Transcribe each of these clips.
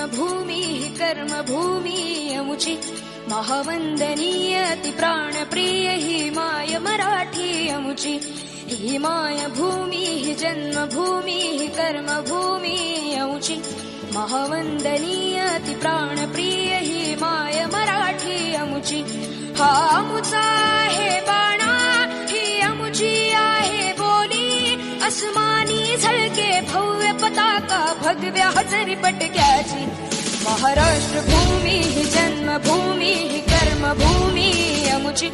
जन्मभूमी कर्मभूमी अमुची महावंदनीय अति प्राणप्रिय ही माय मराठी अमुची ही माय भूमी ही जन्मभूमी ही कर्मभूमी अमुची महावंदनीय अति प्राणप्रिय ही माय मराठी अमुची हा अमुचा आहे बाणा ही अमुची आहे बोली अस्मानी झळके भव्य पताका भगव्या हजरी पटक्याची महाराष्ट्र भूमी ही जन्मभूमी ही कर्मभूमी अमुची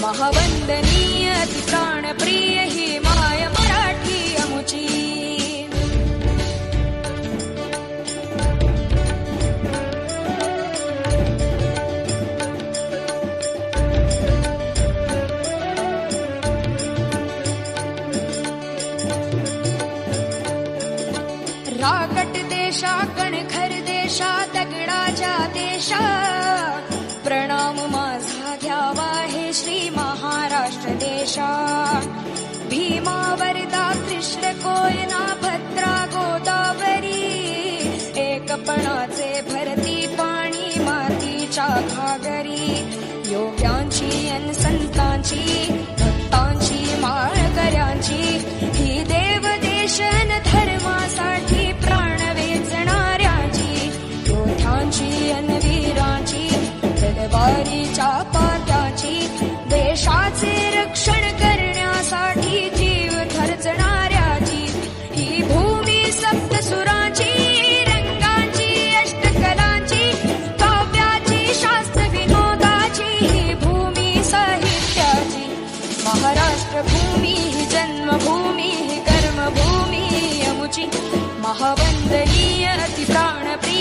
महावंदनीय अति प्राणप्रिय ही माय मराठी अमुची राकट देशा कणखर देशा दगडाच्या देशा प्रणाम माझा घ्यावा हे श्री महाराष्ट्र देशा भीमा वरदा कृष्ण कोयना भद्रा गोदावरी एकपणाचे भरती पाणी मातीच्या घागरी योग्यांची अन संतांची भक्तांची माळकऱ्यांची ही देव देशन धर्मासाठी प्राण वेचणाऱ्याची योद्ध्यांची अन वीरांची तलवारीच्या पात्याची देशाचे रक्षण करण्यासाठी जीव खर्चणाऱ्याची ही भूमी सप्तसुरांची रंगांची अष्टकलांची काव्याची शास्त्र विनोदाची ही भूमी साहित्याची महाराष्ट्र भूमी ही जन्मभूमी ही कर्मभूमी अमुची महावंदनीय अति प्राणप्रिय